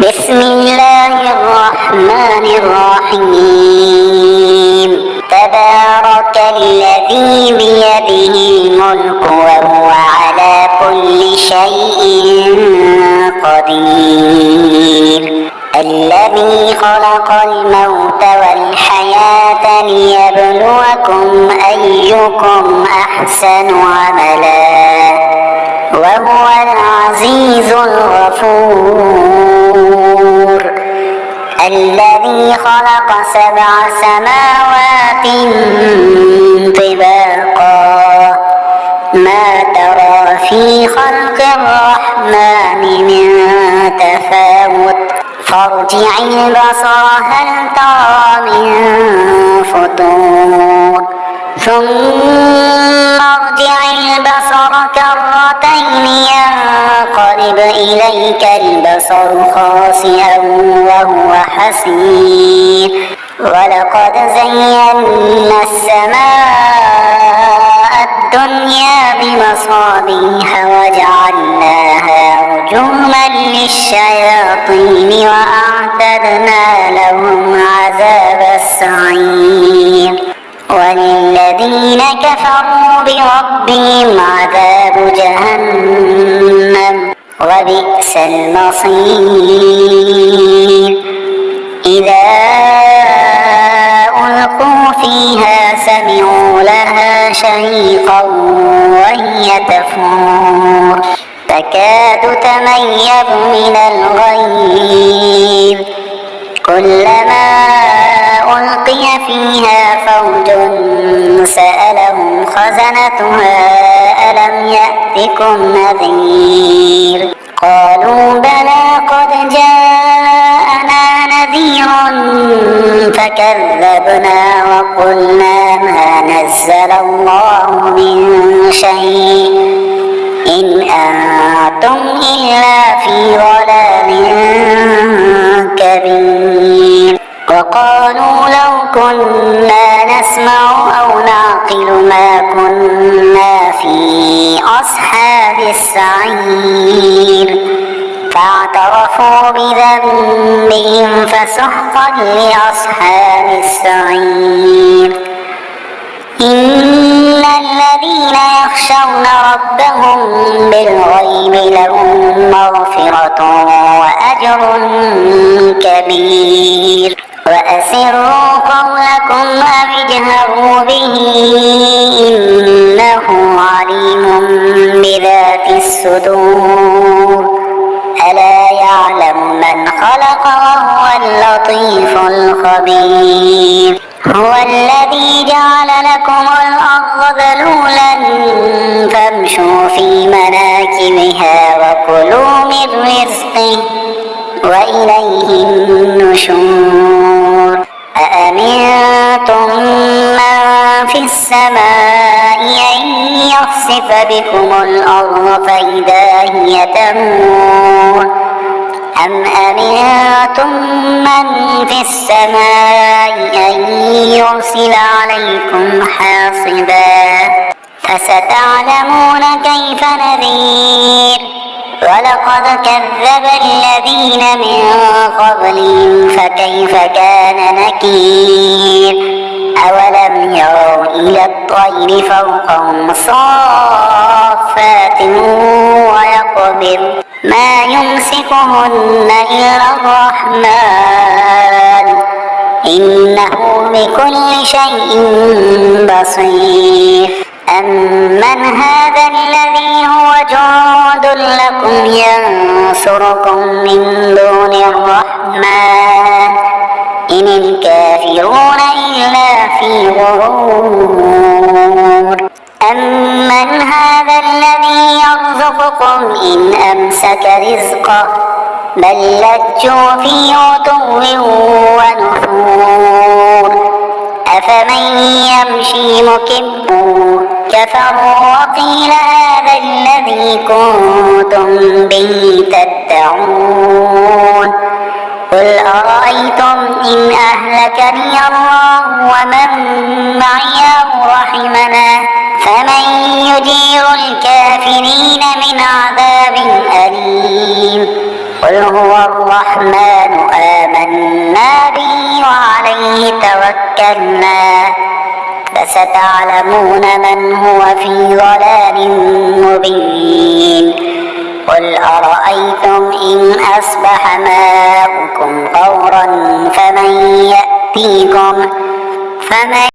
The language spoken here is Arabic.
بسم الله الرحمن الرحيم. تبارك الذي بيده الملك وهو على كل شيء قدير. الذي خلق الموت والحياة ليبلوكم أيكم أحسن عملا وهو العزيز الغفور. الذي خلق 7 سماوات طباقا ما ترى في خلق الرحمن من تفاوت فارجع البصر هل ترى من فطور ثم ارجع البصر كرتين ينقلب إليك البصر خاسئا وهو حسير. ولقد زينا السماء الدنيا بمصابيح وجعلناها رجوما للشياطين وأعتدنا لهم عذاب السعير. وللذين كفروا بربهم عذاب جهنم وبئس المصير. إذا ألقوا فيها سمعوا لها شهيقا وهي تفور تكاد تميز من الغيظ كلما ألقي فيها فوج سألهم خزنتها ألم يأتكم نذير قالوا بلى قد جاءنا نذير فكذبنا وقلنا ما نزل الله من شيء إن أنتم إلا في ضلال كبير. وقالوا لو كنا نسمع أو نعقل ما كنا في أصحاب السعير فاعترفوا بذنبهم فسحقا لأصحاب السعير. إن الذين يخشون ربهم بالغيب لهم مغفرة وأجر كبير. وأسروا قولكم أو اجهروا به إنه عليم بذات الصدور. ألا يعلم من خلق وهو اللطيف الخبير. هو الذي جعل لكم الأرض ذلولا فامشوا في مناكبها وكلوا من رزقه وإليه النشور. أأمنتم من في السماء أن يخسف بكم الأرض فإذا هي تمور أم أمنتم من في السماء أن يرسل عليكم حاصبا فستعلمون كيف نذير. ولقد كذب الذين من قبلهم فكيف كان نكير. أولم يروا إلى الطير فوقهم صافات ويقبض ما يمسكهن إلا الرحمن إنه بكل شيء بصير. أمن هذا الذي هو جند لكم ينصركم من دون الرحمن إن الكافرون إلا في غرور. أمن هذا الذي يرزقكم إن أمسك رزقه بل لجوا في عتو ونفور. أفمن يمشي مكبا كفروا وقيل هذا الذي كنتم به تدعون. قل أرأيتم إن أهلكني الله ومن معي أو رحمنا فمن يجير الكافرين من عذاب أليم. قل هو الرحمن آمنا به وعليه توكلنا فستعلمون من هو في ضلال مبين قل أرأيتم إن أصبح ماؤكم غورا فمن